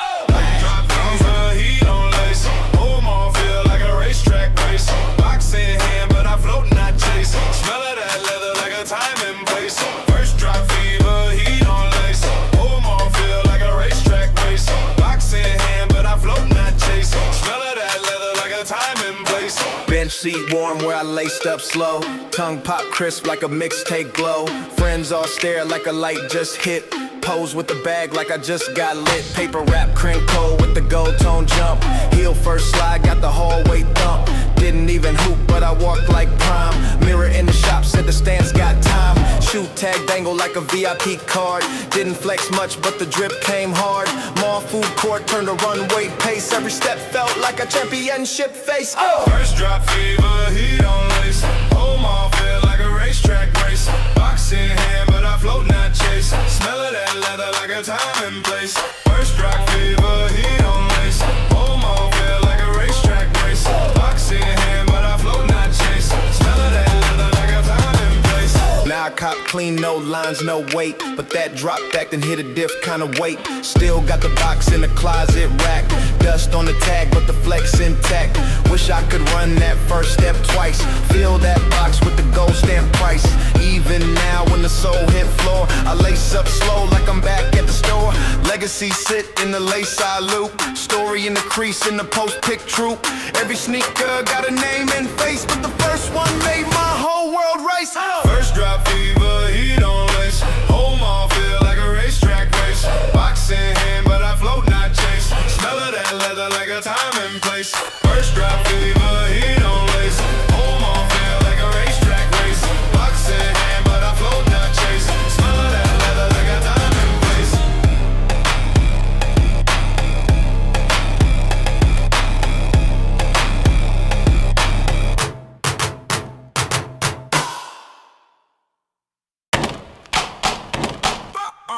Heat on lace. Home on feel like a racetrack race. Box in hand, but I float not chase. Smell of that leather like a time and place. First drop fever, heat on lace. Home on feel like a racetrack race. Box in hand, but I float not chase. Smell of that leather like a time and place. Bench seat warm where I laced up slow. Tongue pop crisp like a mixtape glow. Friends all stare like a light just hit. Pose with the bag like I just got lit. Paper wrap crinkle with the gold tone jump. Heel first slide, got the hallway thump. Didn't even hoop, but I walked like prime. Mirror in the shop said the stands got time. Shoe tag dangle like a VIP card. Didn't flex much, but the drip came hard. Mall food court turned a runway pace. Every step felt like a championship face. Oh! First drop fever, heat on lace. Home on feel like a racetrack race. Box in hand, but I float not chase. Smell of that leather like a time and place. First drop fever, heat on lace. Home on feel like a racetrack race. Box in hand, but I float not chase. Smell of that leather like a time and place. Now I cop clean, no lines, no weight. But that drop back then hit a diff kind of weight. Still got the box in the closet rack. Dust on the tag, but the flex intact. Wish I could run that first step twice. Fill that box with the gold stamp price. Even now when the soul hit floor, I lace up slow like I'm back at the store. Legacy sit in the lace side loop. Story in the crease in the post pick troop. Every sneaker got a name and face, but the first one made my whole world race. First drop fever, heat on lace. Home on feel like a racetrack race. Box in hand, but I float not chase. Smell of that leather like a time and place. First drop fever, heat on lace. Home on feel like a racetrack race. Box in hand, but I float not chase. Smell of that leather like a time and place.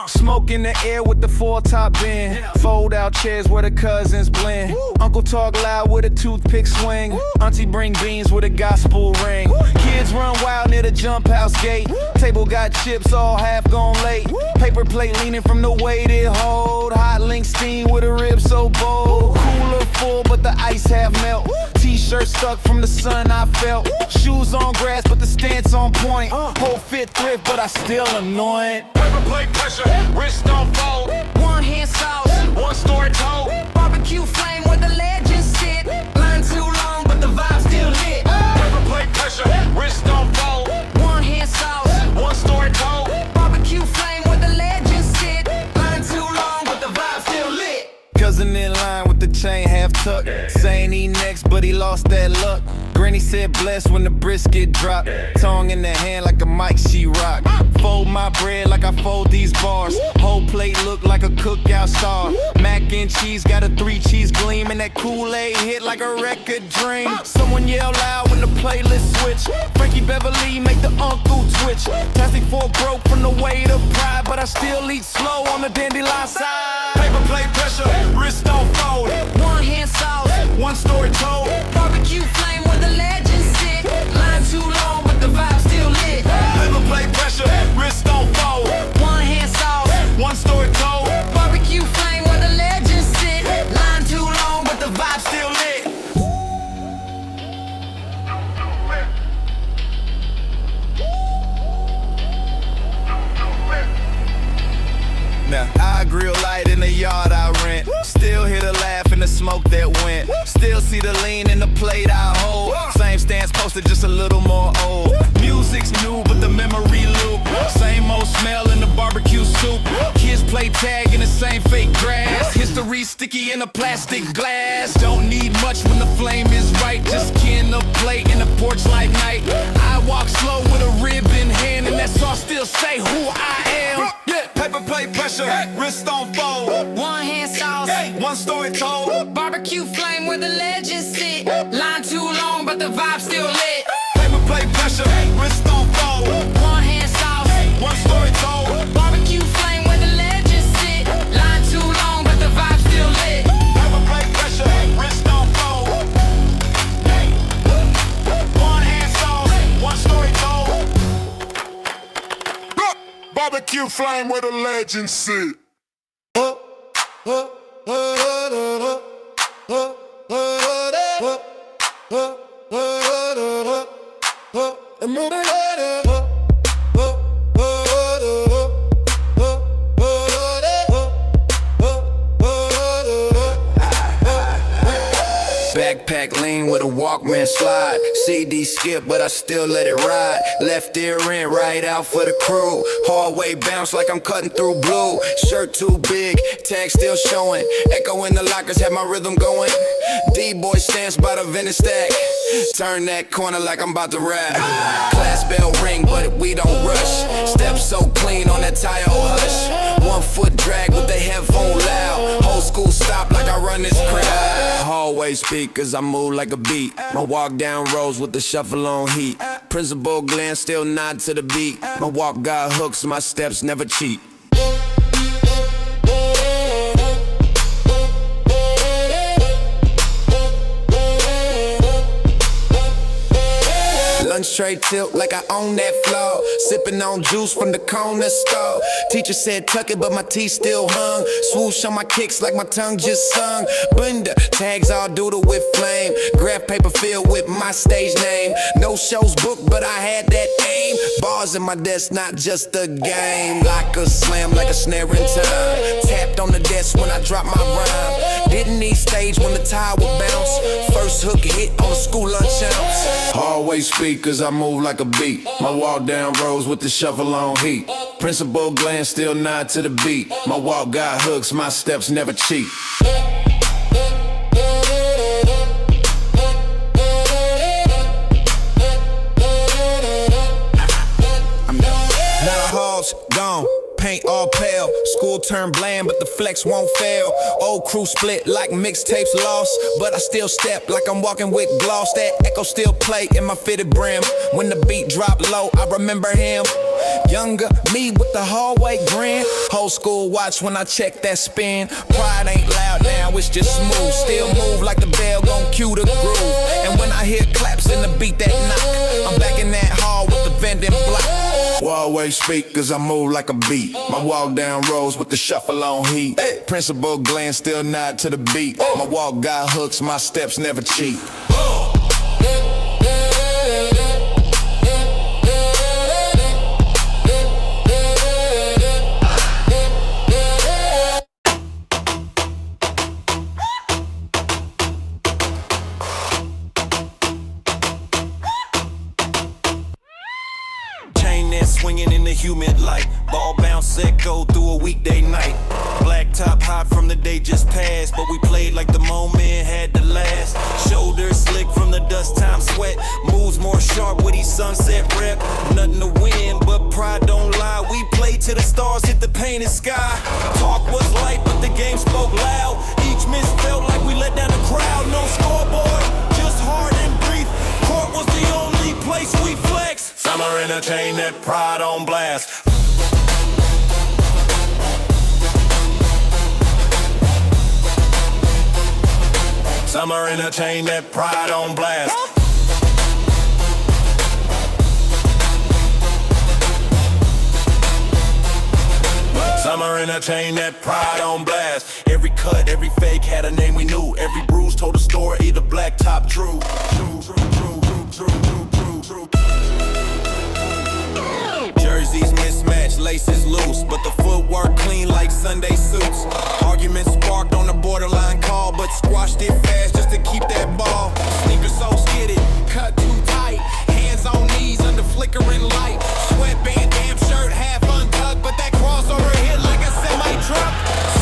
Smoke in the air with the 4-top bin. Fold out chairs where the cousins blend. Uncle talk loud with a toothpick swing. Auntie bring beans with a gospel ring. Kids run wild near the jump house gate. Table got chips all half gone late. Paper plate leaning from the weight it hold. Hot link steam with a rib so bold. Cooler full, but the ice half melt. T-shirt stuck from the sun I felt. Shoes on grass, but the stance on point. Whole fit thrift, but I still annoying. Paper plate pressure, wrist don't fold. One hand sauce, One story told. barbecue flame where the legends sit. Line too long, but the vibe still lit. Paper plate pressure, wrist don't fold. One hand sauce, One story told. barbecue flame where the legends sit. Line too long, but the vibe still lit. Cousin in line with the chain half tucked. Saying he next, but he lost that luck. Granny said bless when the brisket dropped. Tongue in the hand like a mic she rock. Fold my bread like I fold these bars. Whole plate look like a cookout star. Mac and cheese got a 3-cheese gleam. And that Kool-Aid hit like a record dream. Someone yell loud when the playlist switch. Frankie Beverly make the uncle twitch. Plastic fork broke from the weight of pride. But I still eat slow on the dandelion side. Paper plate pressure, wrist don't fold. One hand sauce, One story told. barbecue flame where the legends sit. Line too long, but the vibe still lit. Paper plate pressure, wrist don't fold. One hand sauce, One story told. barbecue flame where the legends sit. Line too long, but the vibe still lit. Now, I grill light in the yard I rent. Still hear the laugh and the smoke that went. Still see the lean in the plate I hold. Same stance posted, just a little more old. Music's new, but the memory loop. Same old smell in the barbecue soup. Kids play tag in the same fake grass. History sticky in a plastic glass. Don't need much when the flame is right. Just kin a plate in the porch like night. I walk slow with a rib in hand, and that sauce still say who I am. Yeah, paper plate pressure, wrist don't fold. One hand sauce, One story told. barbecue flame where the legends sit. Line too long, but the vibe still lit. Paper plate pressure, wrist don't fold. One hand sauce, One story told. barbecue flame where the legends sit. Line too long, but the vibe still lit. Paper plate pressure, wrist don't fold. One hand sauce, one story told. Barbecue flame where the legends sit. Backpack lean with a Walkman slide. CD skip, but I still let it ride. Left ear in, right out for the crew. Hallway bounce like I'm cutting through blue. Shirt too big, tag still showing. Echo in the lockers, have my rhythm going. D-boy stance by the vending stack. Turn that corner like I'm about to rap. Class bell ring, but we don't rush. Steps so clean on that tire, oh hush. 1 foot drag with the headphone loud. Whole school stop like I run this crowd. Hallway speakers, I move like a beat. My walk down rows with the shuffle on heat. Principal Glenn still nod to the beat. My walk got hooks, my steps never cheat. Lunch tray tilt like I own that floor. Sipping on juice from the corner store. Teacher said tuck it, but my teeth still hung. Swoosh on my kicks like my tongue just sung. Bunda, tags all doodle with flame. Graph paper filled with my stage name. No shows booked, but I had that aim. Bars in my desk, not just a game. Like a slam, like a snare in time. Tapped on the desk when I dropped my rhyme. Didn't need stage when the tire would bounce. First hook hit on the school lunch ounce. Hallway speakers, I move like a beat. My walk down rows with the shuffle on heat. Principal Glenn still nod to the beat. My walk got hooks, my steps never cheat. Now the hall's gone, paint all pale. School turned bland, but the flex won't fail. Old crew split like mixtapes lost, but I still step like I'm walking with gloss. That echo still play in my fitted brim. When the beat drop low, I remember him. Younger me with the hallway grin. Whole school watch when I check that spin. Pride ain't loud now, it's just smooth. Still move like the bell gon' cue the groove. And when I hear claps in the beat that knock, I'm back in that hall with the vending block. Wallway speakers, I move like a beat. My walk down roads with the shuffle on heat. Principal glance still nod to the beat. My walk got hooks, my steps never cheat. Swinging in the humid light, ball bounce set go through a weekday night. Black top hot from the day just passed, but we played like the moment had to last. Shoulders slick from the dust time sweat, moves more sharp with these sunset rep. Nothing to win, but pride don't lie. We played till the stars hit the painted sky. Talk was light, but the game spoke loud. Each miss felt like we let down the crowd. No scoreboard, just hard and brief. Court was the only place we flex. Summer entertain that pride on blast. Summer entertain that pride on blast. Summer entertain that pride on blast. Every cut, every fake had a name we knew. Every bruise told a story, either black top true. Jerseys mismatched, laces loose, but the footwork clean like Sunday suits. Arguments sparked on the borderline call, but squashed it fast just to keep that ball. Sneakers so skidded, cut too tight. Hands on knees under flickering light. Sweatband, damn shirt, half untucked, but that crossover hit like a semi-truck.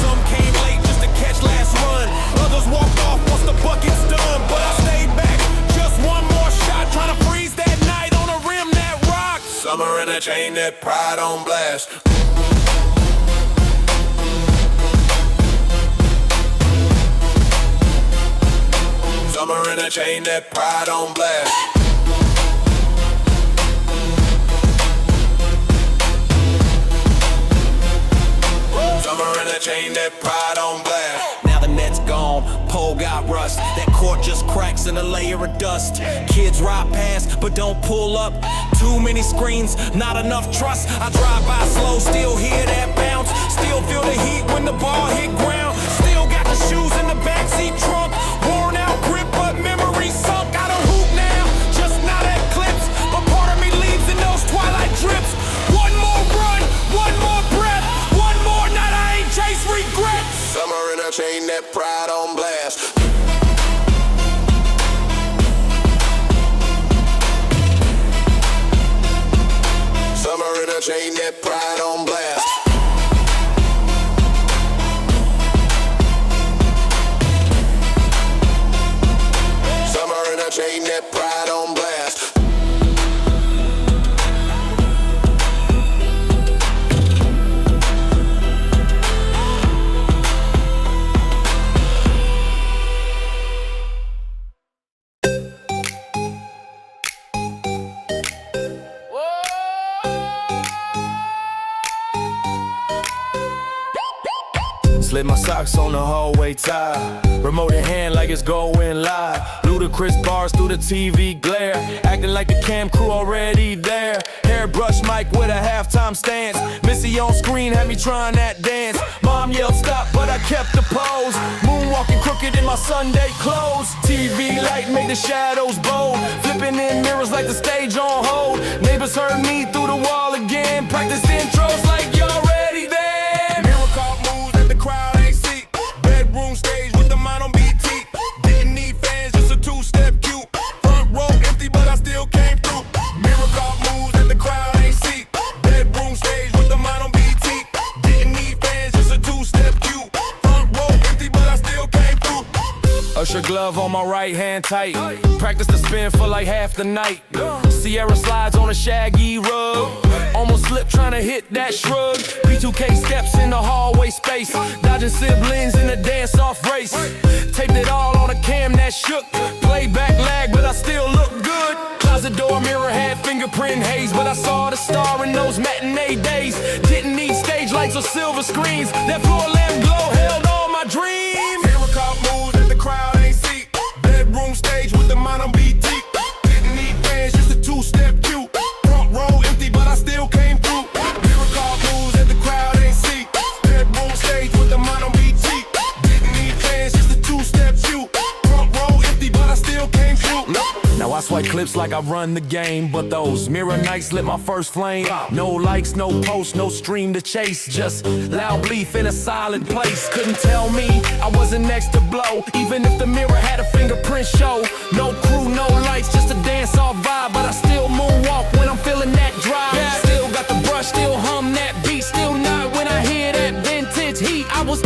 Some came late just to catch last run. Others walked off once the bucket's done, but I stayed back. Just one more shot, trying to freeze that night on a rim that rocked. Summer in a chain, that pride on blast. Summer in a chain, that pride on blast. Summer in a chain, that pride on blast. Now the net's gone, pole got rust. That court just cracks in a layer of dust. Kids ride past, but don't pull up. Too many screens, not enough trust. I drive by slow, still hear that bounce. Still feel the heat when the ball hit ground. Still got the shoes in the backseat trunk. Worn out grip, but memory sunk. I don't hoop now, just not at clips. But part of me leaves in those twilight drips. One more run, one more breath. One more night, I ain't chase regrets. Summer in a chain, that pride on blast. Summer in a chain, that pride on blast. Summer in a chain, that pride on blast. Slid my socks on the hallway tile. Remote in hand like it's going live. Ludicrous bars through the TV glare. Acting like the cam crew already there. Hairbrush mic with a halftime stance. Missy on screen had me trying that dance. Mom yelled stop, but I kept the pose. Moonwalking crooked in my Sunday clothes. TV light made the shadows bold. Flipping in mirrors like the stage on hold. Neighbors heard me through the wall again. Practice intros like y'all ready then. Miracle moves that the crowd ain't see. Bedroom stage with the mind on BT. Didn't need fans, just a two-step cue. Front row empty, but I still came through. Miracle moves that the crowd ain't see. Bedroom stage with the mind on BT. Didn't need fans, just a two-step cue. Front row empty, but I still came through. Usher glove on my right hand tight. Practice the spin for like half the night. Sierra slides on a shaggy rug. Almost slipped trying to hit that shrug. B2K steps in the hallway space. Dodging siblings in a dance-off race. Taped it all on a cam that shook. Playback lag, but I still look good. Closet door mirror had fingerprint haze, but I saw the star in those matinee days. Didn't need stage lights or silver screens. That floor lamp glow held all my dreams. Miracle moves that the crowd ain't see. Bedroom stage with the mind on BT. Didn't need fans, just a two-step cue. Front row empty, but I still came I swipe clips like I run the game, but those mirror nights lit my first flame. No likes, no posts, no stream to chase, just loud belief in a silent place. Couldn't tell me I wasn't next to blow, even if the mirror had a fingerprint show. No crew, no lights, just a dance-off vibe, but I still moonwalk when I'm feeling that drive. Still got the brush, still hum that beat, still not when I hear that vintage heat. I was